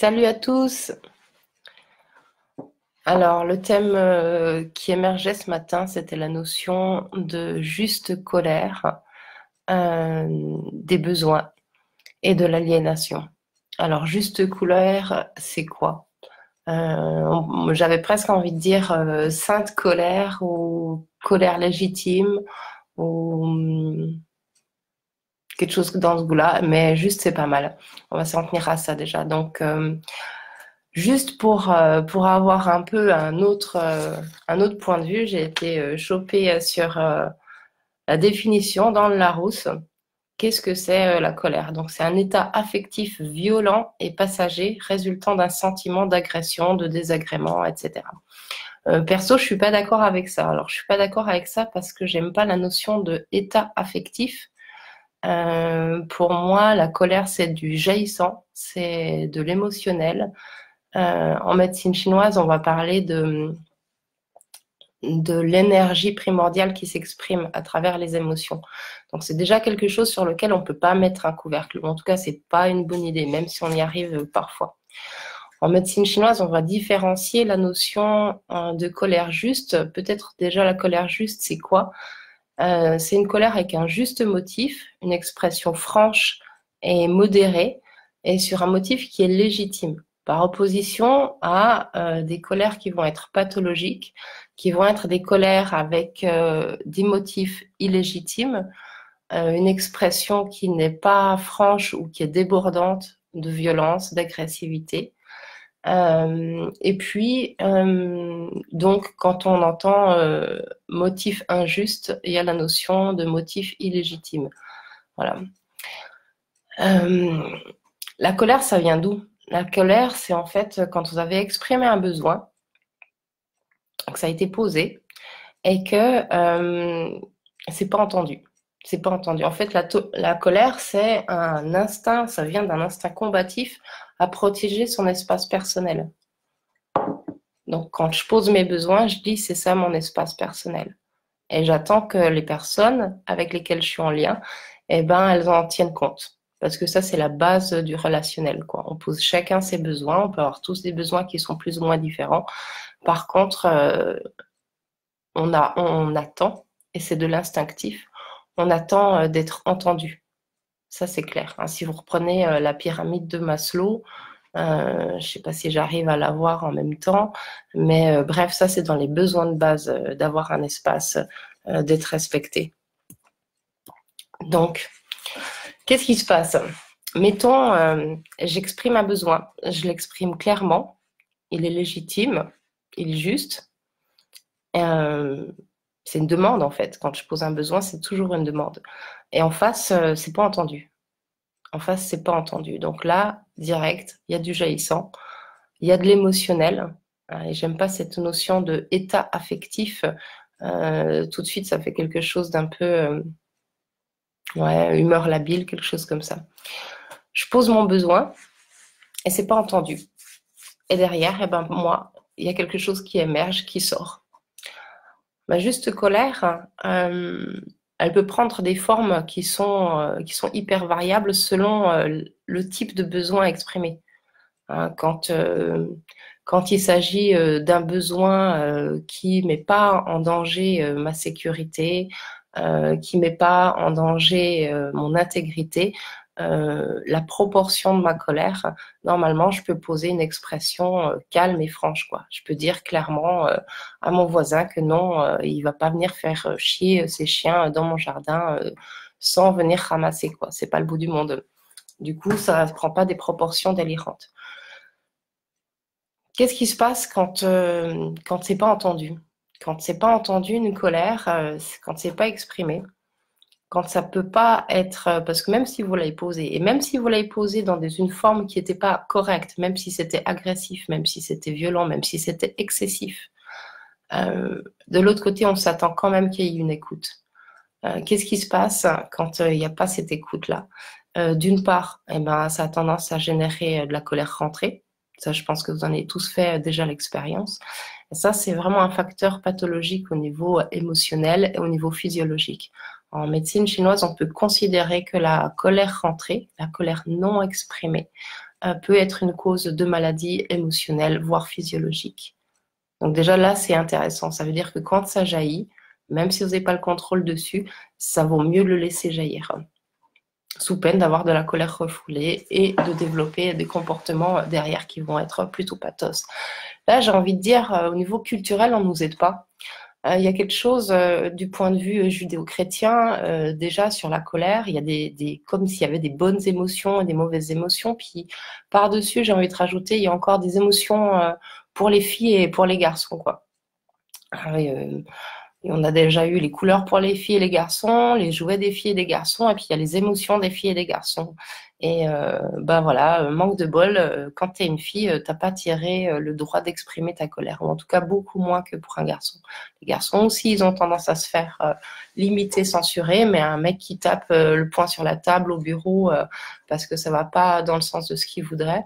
Salut à tous. Alors, le thème qui émergeait ce matin, c'était la notion de juste colère, des besoins et de l'aliénation. Alors, juste colère, c'est quoi? J'avais presque envie de dire sainte colère ou colère légitime ou quelque chose dans ce goût-là, mais juste, c'est pas mal. On va s'en tenir à ça déjà. Donc, juste pour avoir un peu un autre point de vue, j'ai été chopée sur la définition dans le Larousse. Qu'est-ce que c'est la colère? Donc, c'est un état affectif violent et passager résultant d'un sentiment d'agression, de désagrément, etc. Perso, je suis pas d'accord avec ça. Alors, je suis pas d'accord avec ça parce que j'aime pas la notion de état affectif. Pour moi, la colère, c'est du jaillissant, c'est de l'émotionnel. En médecine chinoise, on va parler de l'énergie primordiale qui s'exprime à travers les émotions. Donc c'est déjà quelque chose sur lequel on ne peut pas mettre un couvercle. En tout cas, c'est pas une bonne idée, même si on y arrive parfois. En médecine chinoise, on va différencier la notion de colère juste. Peut-être déjà la colère juste, c'est quoi? C'est une colère avec un juste motif, une expression franche et modérée, et sur un motif qui est légitime, par opposition à des colères qui vont être pathologiques, qui vont être des colères avec des motifs illégitimes, une expression qui n'est pas franche ou qui est débordante de violence, d'agressivité. Et puis, donc, quand on entend motif injuste, il y a la notion de motif illégitime. Voilà. La colère, ça vient d'où? La colère, c'est en fait quand vous avez exprimé un besoin, que ça a été posé, et que c'est pas entendu. C'est pas entendu. En fait, la colère, c'est un instinct, ça vient d'un instinct combatif à protéger son espace personnel. Donc, quand je pose mes besoins, je dis c'est ça mon espace personnel. Et j'attends que les personnes avec lesquelles je suis en lien, eh ben, elles en tiennent compte. Parce que ça, c'est la base du relationnel, quoi. On pose chacun ses besoins. On peut avoir tous des besoins qui sont plus ou moins différents. Par contre, on attend, et c'est de l'instinctif, on attend d'être entendu. Ça, c'est clair, hein. Si vous reprenez la pyramide de Maslow, je ne sais pas si j'arrive à la voir en même temps, mais bref, ça, c'est dans les besoins de base d'avoir un espace, d'être respecté. Donc, qu'est-ce qui se passe? Mettons, j'exprime un besoin, je l'exprime clairement, il est légitime, il est juste. C'est une demande en fait. Quand je pose un besoin, c'est toujours une demande. Et en face, c'est pas entendu. En face, c'est pas entendu. Donc là, direct, il y a du jaillissant, il y a de l'émotionnel. Et j'aime pas cette notion de état affectif. Tout de suite, ça fait quelque chose d'un peu, ouais, humeur labile, quelque chose comme ça. Je pose mon besoin et c'est pas entendu. Et derrière, eh ben moi, il y a quelque chose qui émerge, qui sort. Ma juste colère, elle peut prendre des formes qui sont hyper variables selon le type de besoin exprimé. Hein, quand il s'agit d'un besoin qui met pas en danger ma sécurité, qui met pas en danger mon intégrité, la proportion de ma colère, normalement, je peux poser une expression calme et franche, quoi. Je peux dire clairement à mon voisin que non, il va pas venir faire chier ses chiens dans mon jardin sans venir ramasser, quoi. C'est pas le bout du monde. Du coup, ça ne prend pas des proportions délirantes. Qu'est-ce qui se passe quand c'est pas entendu? Quand c'est pas entendu, une colère, quand c'est pas exprimé, quand ça peut pas être, parce que même si vous l'avez posé, et même si vous l'avez posé dans une forme qui n'était pas correcte, même si c'était agressif, même si c'était violent, même si c'était excessif, de l'autre côté, on s'attend quand même qu'il y ait une écoute. Qu'est-ce qui se passe quand il n'y a pas cette écoute-là? D'une part, eh ben, ça a tendance à générer de la colère rentrée. Ça, je pense que vous en avez tous fait déjà l'expérience. Et ça, c'est vraiment un facteur pathologique au niveau émotionnel et au niveau physiologique. En médecine chinoise, on peut considérer que la colère rentrée, la colère non exprimée, peut être une cause de maladie émotionnelle, voire physiologique. Donc déjà là, c'est intéressant. Ça veut dire que quand ça jaillit, même si vous n'avez pas le contrôle dessus, ça vaut mieux le laisser jaillir, sous peine d'avoir de la colère refoulée et de développer des comportements derrière qui vont être plutôt pathos. Là, j'ai envie de dire, au niveau culturel, on ne nous aide pas. Il y a quelque chose du point de vue judéo-chrétien, déjà sur la colère, il y a comme s'il y avait des bonnes émotions et des mauvaises émotions, puis par-dessus, j'ai envie de rajouter, il y a encore des émotions pour les filles et pour les garçons, quoi. Et on a déjà eu les couleurs pour les filles et les garçons, les jouets des filles et des garçons, et puis il y a les émotions des filles et des garçons. Et bah voilà, manque de bol, quand tu es une fille, t'as pas tiré le droit d'exprimer ta colère, ou en tout cas beaucoup moins que pour un garçon. Les garçons aussi, ils ont tendance à se faire limiter, censurer, mais un mec qui tape le poing sur la table au bureau parce que ça va pas dans le sens de ce qu'il voudrait,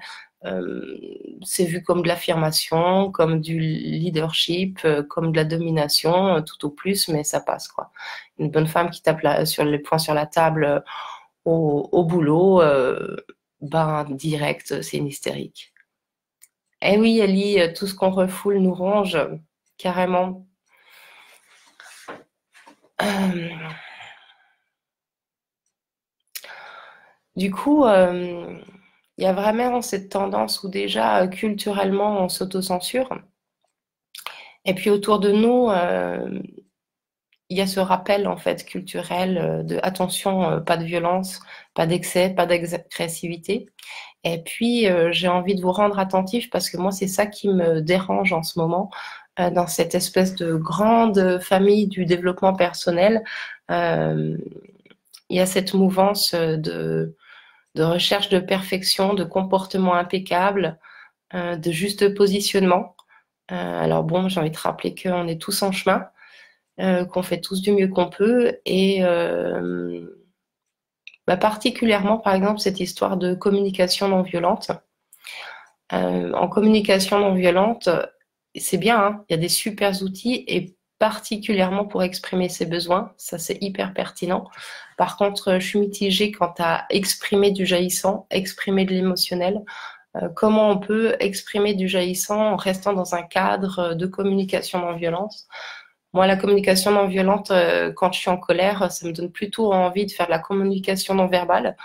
c'est vu comme de l'affirmation, comme du leadership, comme de la domination, tout au plus, mais ça passe, quoi. Une bonne femme qui tape sur les poings sur la table au boulot, ben direct, c'est une hystérique. Eh oui, Ellie, tout ce qu'on refoule nous ronge, carrément. Du coup, il y a vraiment cette tendance où déjà, culturellement, on s'autocensure. Et puis autour de nous, il y a ce rappel en fait culturel de attention, pas de violence, pas d'excès, pas d'agressivité. Et puis j'ai envie de vous rendre attentif parce que moi c'est ça qui me dérange en ce moment dans cette espèce de grande famille du développement personnel. Euh, il y a cette mouvance de recherche de perfection, de comportement impeccable, de juste positionnement. Alors bon, j'ai envie de rappeler qu'on est tous en chemin, qu'on fait tous du mieux qu'on peut et bah, particulièrement par exemple cette histoire de communication non violente. En communication non violente, c'est bien, hein, il y a des super outils et particulièrement pour exprimer ses besoins, ça c'est hyper pertinent. Par contre, je suis mitigée quant à exprimer du jaillissant, exprimer de l'émotionnel. Comment on peut exprimer du jaillissant en restant dans un cadre de communication non violente? Moi, la communication non violente, quand je suis en colère, ça me donne plutôt envie de faire de la communication non verbale.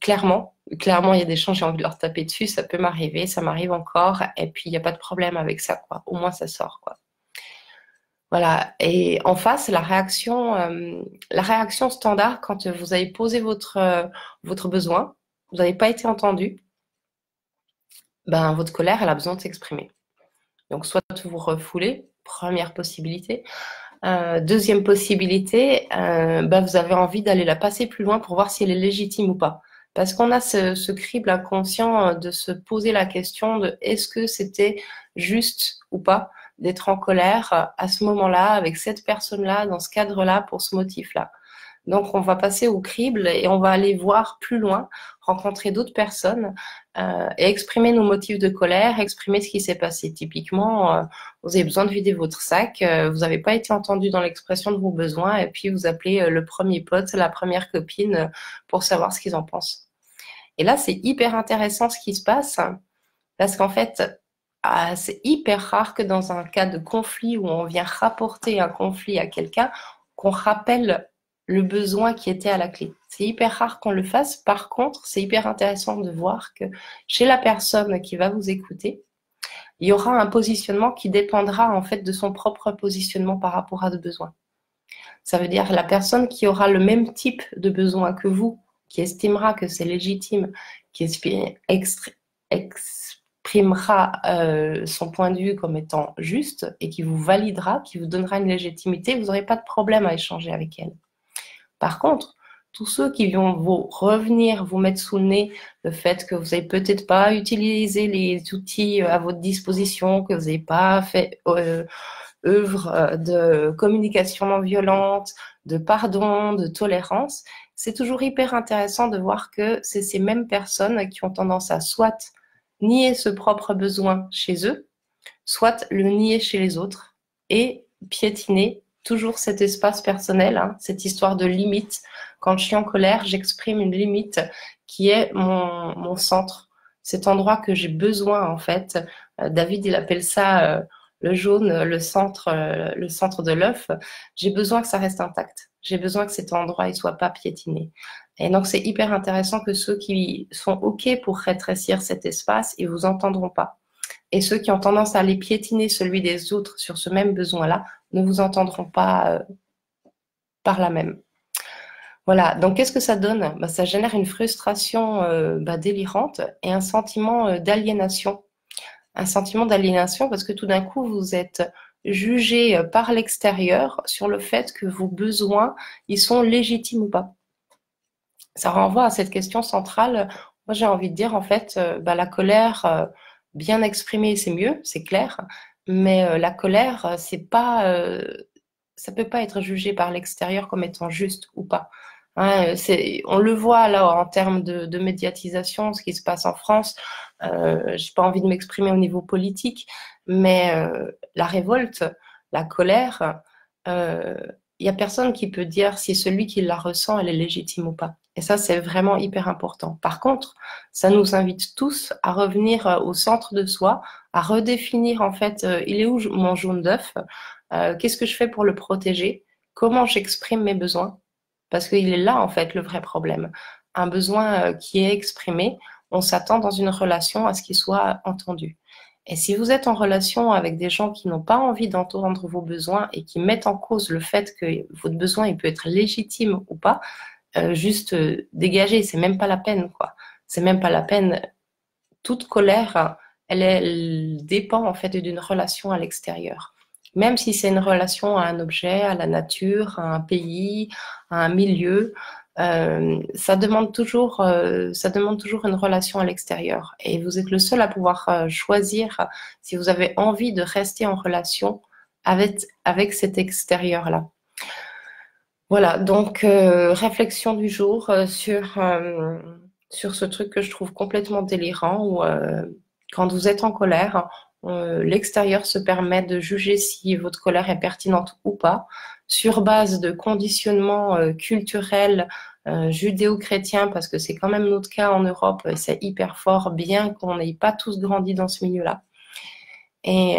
Clairement, il y a des gens, j'ai envie de leur taper dessus, ça peut m'arriver, ça m'arrive encore, et puis il n'y a pas de problème avec ça, quoi. Au moins, ça sort, quoi. Voilà. Et en face, la réaction standard quand vous avez posé votre besoin, vous n'avez pas été entendu, ben, votre colère, elle a besoin de s'exprimer. Donc, soit vous refoulez, première possibilité. Deuxième possibilité, bah, vous avez envie d'aller la passer plus loin pour voir si elle est légitime ou pas. Parce qu'on a ce crible inconscient de se poser la question de est-ce que c'était juste ou pas d'être en colère à ce moment-là, avec cette personne-là, dans ce cadre-là, pour ce motif-là. Donc, on va passer au crible et on va aller voir plus loin, rencontrer d'autres personnes et exprimer nos motifs de colère, exprimer ce qui s'est passé. Typiquement, vous avez besoin de vider votre sac, vous n'avez pas été entendu dans l'expression de vos besoins et puis vous appelez le premier pote, la première copine pour savoir ce qu'ils en pensent. Et là, c'est hyper intéressant ce qui se passe parce qu'en fait, c'est hyper rare que dans un cas de conflit où on vient rapporter un conflit à quelqu'un, qu'on rappelle le besoin qui était à la clé. C'est hyper rare qu'on le fasse. Par contre, c'est hyper intéressant de voir que chez la personne qui va vous écouter, il y aura un positionnement qui dépendra en fait de son propre positionnement par rapport à ce besoin. Ça veut dire la personne qui aura le même type de besoin que vous, qui estimera que c'est légitime, qui exprimera son point de vue comme étant juste et qui vous validera, qui vous donnera une légitimité, vous n'aurez pas de problème à échanger avec elle. Par contre, tous ceux qui vont vous revenir, vous mettre sous le nez le fait que vous n'avez peut-être pas utilisé les outils à votre disposition, que vous n'avez pas fait œuvre de communication non violente, de pardon, de tolérance, c'est toujours hyper intéressant de voir que c'est ces mêmes personnes qui ont tendance à soit nier ce propre besoin chez eux, soit le nier chez les autres et piétiner toujours cet espace personnel, hein, cette histoire de limite. Quand je suis en colère, j'exprime une limite qui est mon centre, cet endroit que j'ai besoin en fait. David, il appelle ça le jaune, le centre de l'œuf. J'ai besoin que ça reste intact. J'ai besoin que cet endroit ne soit pas piétiné. Et donc, c'est hyper intéressant que ceux qui sont OK pour rétrécir cet espace, ils vous entendront pas. Et ceux qui ont tendance à aller piétiner celui des autres sur ce même besoin-là ne vous entendront pas par là même. Voilà, donc qu'est-ce que ça donne? Bah, ça génère une frustration délirante et un sentiment d'aliénation. Un sentiment d'aliénation parce que tout d'un coup, vous êtes jugé par l'extérieur sur le fait que vos besoins, ils sont légitimes ou pas. Ça renvoie à cette question centrale. Moi, j'ai envie de dire, en fait, la colère, bien exprimée, c'est mieux, c'est clair, mais la colère, ça peut pas être jugé par l'extérieur comme étant juste ou pas. Hein, on le voit là en termes de médiatisation, ce qui se passe en France. J'ai pas envie de m'exprimer au niveau politique, mais la révolte, la colère, il y a personne qui peut dire si celui qui la ressent, elle est légitime ou pas. Et ça, c'est vraiment hyper important. Par contre, ça nous invite tous à revenir au centre de soi, à redéfinir en fait, il est où mon jaune d'œuf? Qu'est-ce que je fais pour le protéger? Comment j'exprime mes besoins? Parce qu'il est là, en fait, le vrai problème. Un besoin qui est exprimé, on s'attend dans une relation à ce qu'il soit entendu. Et si vous êtes en relation avec des gens qui n'ont pas envie d'entendre vos besoins et qui mettent en cause le fait que votre besoin il peut être légitime ou pas, juste dégager, c'est même pas la peine, quoi. C'est même pas la peine. Toute colère, elle dépend en fait d'une relation à l'extérieur. Même si c'est une relation à un objet, à la nature, à un pays, à un milieu, ça demande toujours une relation à l'extérieur. Et vous êtes le seul à pouvoir choisir si vous avez envie de rester en relation avec cet extérieur-là. Voilà, donc réflexion du jour sur ce truc que je trouve complètement délirant où quand vous êtes en colère, l'extérieur se permet de juger si votre colère est pertinente ou pas sur base de conditionnements culturels judéo-chrétiens, parce que c'est quand même notre cas en Europe, et c'est hyper fort, bien qu'on n'ait pas tous grandi dans ce milieu-là. Et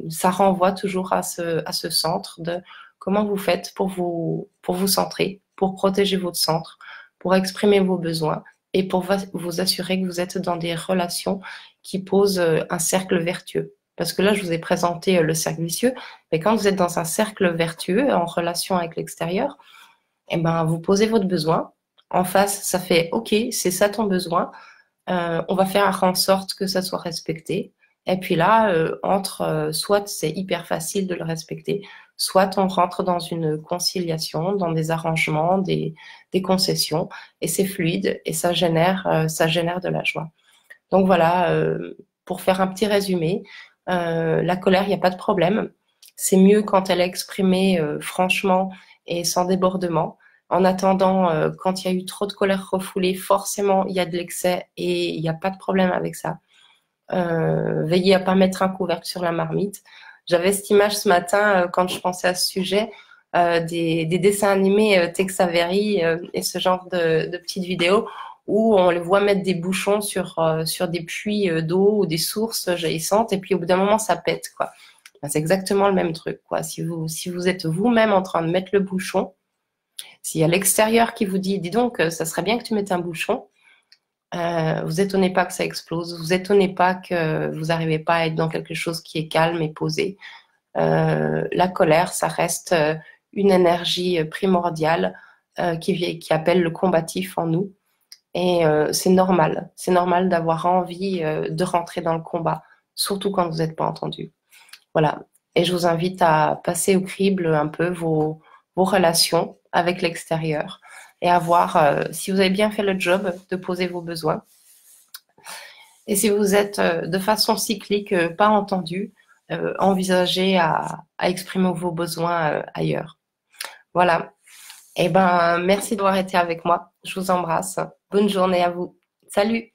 ça renvoie toujours à ce centre de comment vous faites pour vous centrer, pour protéger votre centre, pour exprimer vos besoins et pour vous assurer que vous êtes dans des relations qui posent un cercle vertueux. Parce que là, je vous ai présenté le cercle vicieux, mais quand vous êtes dans un cercle vertueux en relation avec l'extérieur, eh ben, vous posez votre besoin. En face, ça fait OK, c'est ça ton besoin. On va faire en sorte que ça soit respecté. Et puis là, soit c'est hyper facile de le respecter, soit on rentre dans une conciliation, dans des arrangements, des concessions, et c'est fluide et ça génère de la joie. Donc voilà, pour faire un petit résumé, la colère, il n'y a pas de problème. C'est mieux quand elle est exprimée franchement et sans débordement. En attendant, quand il y a eu trop de colère refoulée, forcément, il y a de l'excès et il n'y a pas de problème avec ça. Veillez à pas mettre un couvercle sur la marmite. J'avais cette image ce matin quand je pensais à ce sujet, des dessins animés Tex Avery et ce genre de petites vidéos où on les voit mettre des bouchons sur des puits d'eau ou des sources jaillissantes et puis au bout d'un moment ça pète, quoi. Ben, c'est exactement le même truc, quoi. Si vous êtes vous-même en train de mettre le bouchon, s'il y a l'extérieur qui vous dit, dis donc, ça serait bien que tu mettes un bouchon, vous étonnez pas que ça explose, vous étonnez pas que vous n'arrivez pas à être dans quelque chose qui est calme et posé. La colère, ça reste une énergie primordiale qui appelle le combatif en nous. Et c'est normal d'avoir envie de rentrer dans le combat, surtout quand vous n'êtes pas entendu. Voilà. Et je vous invite à passer au crible un peu vos relations avec l'extérieur et à voir si vous avez bien fait le job de poser vos besoins. Et si vous êtes de façon cyclique pas entendu, envisagez à exprimer vos besoins ailleurs. Voilà. Eh ben, merci d'avoir été avec moi. Je vous embrasse. Bonne journée à vous. Salut!